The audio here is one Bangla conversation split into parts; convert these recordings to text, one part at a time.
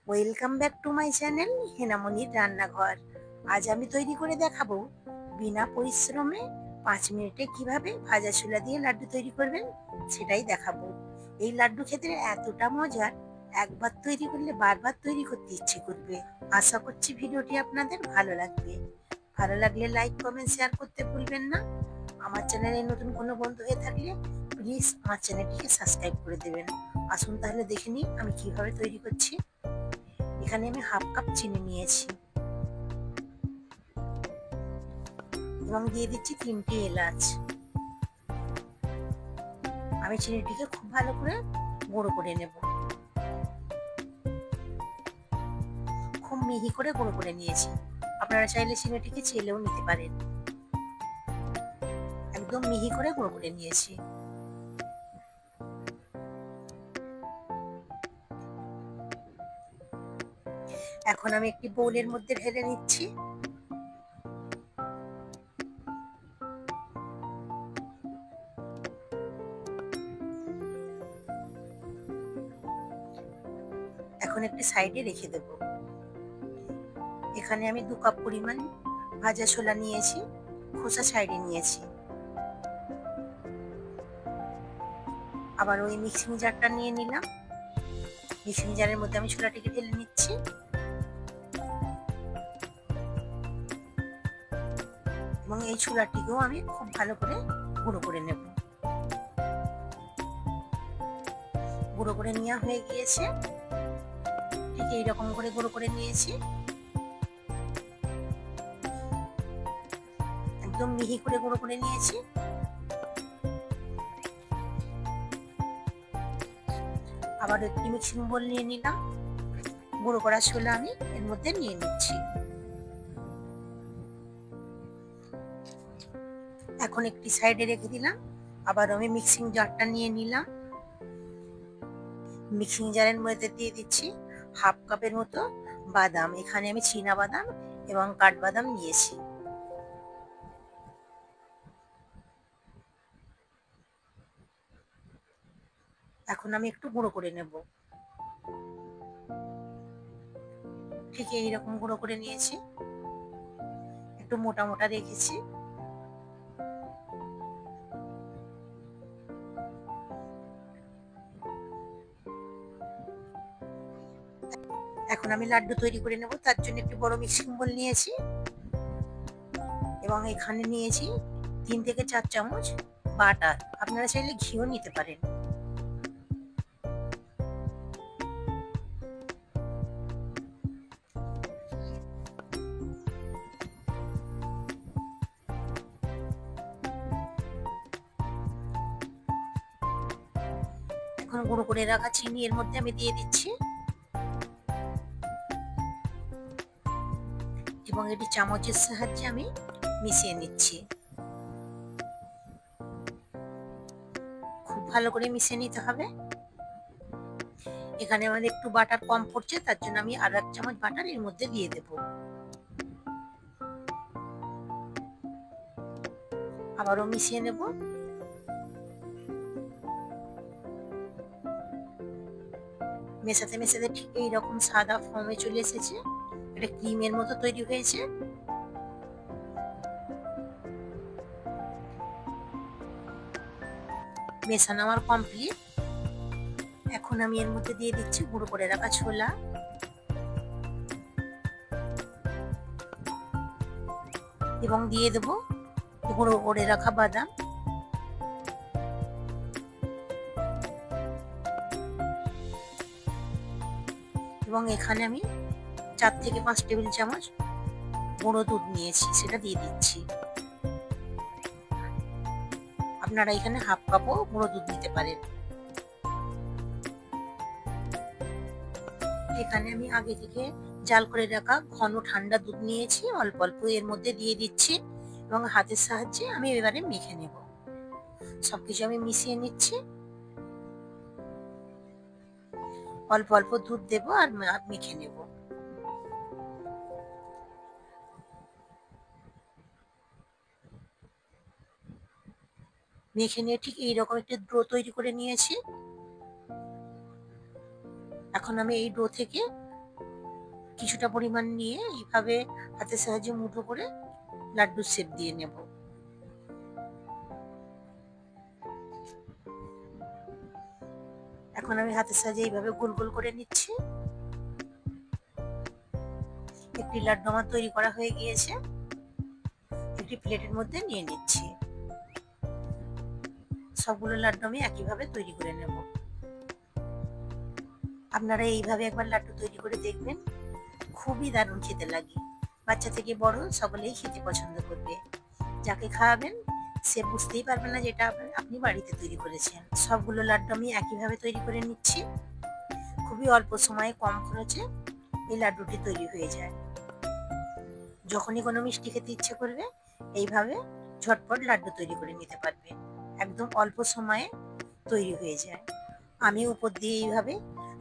Welcome back to my channel হেনামনির রান্নাঘর। আজ আমি তৈরি করে দেখাবো বিনা পরিশ্রমে 5 মিনিটে কিভাবে ভাজা ছোলা দিয়ে লাড্ডু তৈরি করবেন সেটাই দেখাবো। এই লাড্ডু খেতে এতটা মজার, একবার তৈরি করলে বারবার তৈরি করতে ইচ্ছে করবে। আশা করছি ভিডিওটি আপনাদের ভালো লাগবে। ভালো লাগলে লাইক কমেন্ট শেয়ার করতে ভুলবেন না। আমার চ্যানেলে নতুন কোনো বন্ধু হয়ে থাকলে প্লিজ আমার চ্যানেলটিকে সাবস্ক্রাইব করে দেবেন। আসুন তাহলে দেখে নিই আমি কিভাবে তৈরি করছি। এখানে আমি হাফ কাপ চিনি নিয়েছি এবং দিয়ে দিচ্ছি 3টে এলাচ। আমি চিনিটিকে খুব ভালো করে গুঁড়ো করে নেব। খুব মিহি করে গুঁড়ো করে নিয়েছি। আপনারা চাইলে চিনিটিকে চেলেও নিতে পারেন। একদম মিহি করে গুঁড়ো করে নিয়েছি। এখন আমি একটি বোলের মধ্যে ঢেলে নিচ্ছি। এখন একটি সাইডে রেখে দেব। এখানে আমি 2 কাপ পরিমাণ ভাজা ছোলা নিয়েছি, খোসা সাইডে নিয়েছি। আবার ওই মিক্সিং জারটা নিয়ে নিলাম। মিক্সিং জারের মধ্যে আমি ছোলাটিকে ঢেলে নিচ্ছি। এবং এই ছোলাটিকেও আমি খুব ভালো করে গুঁড়ো করে নেব। গুঁড়ো করে নেওয়া হয়ে গিয়েছে। ঠিক এইরকম করে গুঁড়ো করে নিয়েছি। একদম মিহি করে গুঁড়ো করে নিয়েছি। আবার একটি মিক্সিং বোল নিয়ে নিলাম। গুঁড়ো করা ছোলা আমি এর মধ্যে নিয়ে নিচ্ছি। এখন একটি সাইডে রেখে দিলাম। আবার আমি মিক্সিং জারটা নিয়ে নিলাম। মিক্সিং জারের মধ্যে দিয়ে দিচ্ছি হাফ কাপের মতো বাদাম। এখানে আমি চীনা বাদাম এবং কাঠবাদাম নিয়েছি। এখন আমি একটু গুঁড়ো করে নেব। ঠিক এইরকম গুঁড়ো করে নিয়েছি। একটু মোটা মোটা রেখেছি। এখন আমি লাড্ডু তৈরি করে নেব। তার জন্য একটি বড় মিক্সিং বোল নিয়েছি এবং এখানে নিয়েছি 3 থেকে 4 চামচ বাটার। আপনারা চাইলে ঘিও নিতে পারেন। এখন গুঁড়ো করে রাখা চিনি এর মধ্যে আমি দিয়ে দিচ্ছি এবং এটি চামচের সাহায্যে আমি মিশিয়ে নিচ্ছি। খুব ভালো করে মিশিয়ে নিতে হবে। এখানে আমাদের একটু বাটার কম পড়ছে, তার জন্য আমি আরো 1 চামচ বাটার এর মধ্যে দিয়ে দেব। আবারও মিশিয়ে নেব। মেশাতে মেশাতে ঠিক এইরকম সাদা ফর্মে চলে এসেছে। এটা ক্রিমের মতো তৈরি হয়েছে। মেশানো আমার কমপ্লিট। এখন আমি এর মধ্যে দিয়ে দিচ্ছি গুঁড়ো করে রাখা ছোলা এবং দিয়ে দেব গুঁড়ো করে রাখা বাদাম। এবং এখানে আমি 4 থেকে 5 টেবিল চামচ গুঁড়ো দুধ নিয়েছি, সেটা দিয়ে দিচ্ছি। আপনারা এখানে হাফ কাপও গুঁড়ো দুধ নিতে পারেন। এখানে আমি আগে থেকে জাল করে রাখা ঘন ঠান্ডা দুধ নিয়েছি, অল্প অল্প এর মধ্যে দিয়ে দিচ্ছি এবং হাতের সাহায্যে আমি এবারে মেখে নেব। সবকিছু আমি মিশিয়ে নিচ্ছি। অল্প অল্প দুধ দেবো আর মেখে নেব। মেখে নিয়ে ঠিক এইরকম একটা ডো তৈরি করে নিয়েছি। এখন আমি এই ডো থেকে কিছুটা পরিমাণ নিয়ে এইভাবে হাতের সাহায্যে মুঠো করে লাড্ডুর শেপ দিয়ে নেব। এখন আমি হাতের সাহায্যে এইভাবে গোল গোল করে নিচ্ছি। একটি লাড্ডু আমার তৈরি করা হয়ে গিয়েছে, একটি প্লেটের মধ্যে নিয়ে নিচ্ছি। সবগুলো লাড্ডু আমি একইভাবে তৈরি করে নেব। আপনারা এইভাবে একবার লাড্ডু তৈরি করে দেখবেন, খুবই দারুণ খেতে লাগে। বাচ্চা থেকে বড় সকলেই খেতে পছন্দ করবে। যাকে খাওয়াবেন সে বুঝতেই পারবে না যেটা আপনি বাড়িতে তৈরি করেছেন। সবগুলো লাড্ডু আমি একইভাবে তৈরি করে নিচ্ছি। খুবই অল্প সময়ে কম খরচে এই লাড্ডুটি তৈরি হয়ে যায়। যখনই কোনো মিষ্টি খেতে ইচ্ছে করবে এইভাবে ঝটপট লাড্ডু তৈরি করে নিতে পারবে। একদম অল্প সময়ে তৈরি হয়ে যায়। আমি উপর দিয়ে এইভাবে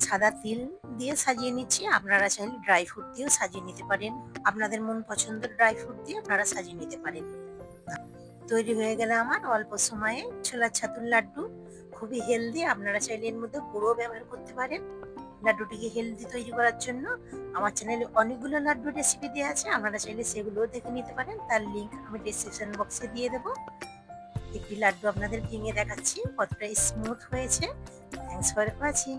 সাদা তিল দিয়ে সাজিয়ে নিচ্ছি। আপনারা চাইলে ড্রাই ফ্রুট দিয়েও সাজিয়ে নিতে পারেন। আপনাদের মন পছন্দের ড্রাই ফ্রুট দিয়ে আপনারা সাজিয়ে নিতে পারেন। তৈরি হয়ে গেলে আমার অল্প সময়ে ছোলার ছাতুর লাড্ডু। খুবই হেলদি, আপনারা চাইলে এর মধ্যে গুঁড়ো ব্যবহার করতে পারেন। লাড্ডুটিকে হেলদি তৈরি করার জন্য আমার চ্যানেলে অনেকগুলো লাড্ডু রেসিপি দেওয়া আছে, আপনারা চাইলে সেগুলোও দেখে নিতে পারেন। তার লিঙ্ক আমি ডেসক্রিপশন বক্সে দিয়ে দেবো। একটি লাড্ডু আপনাদের ভেঙে দেখাচ্ছি কতটা স্মুথ হয়েছে। Thanks for watching.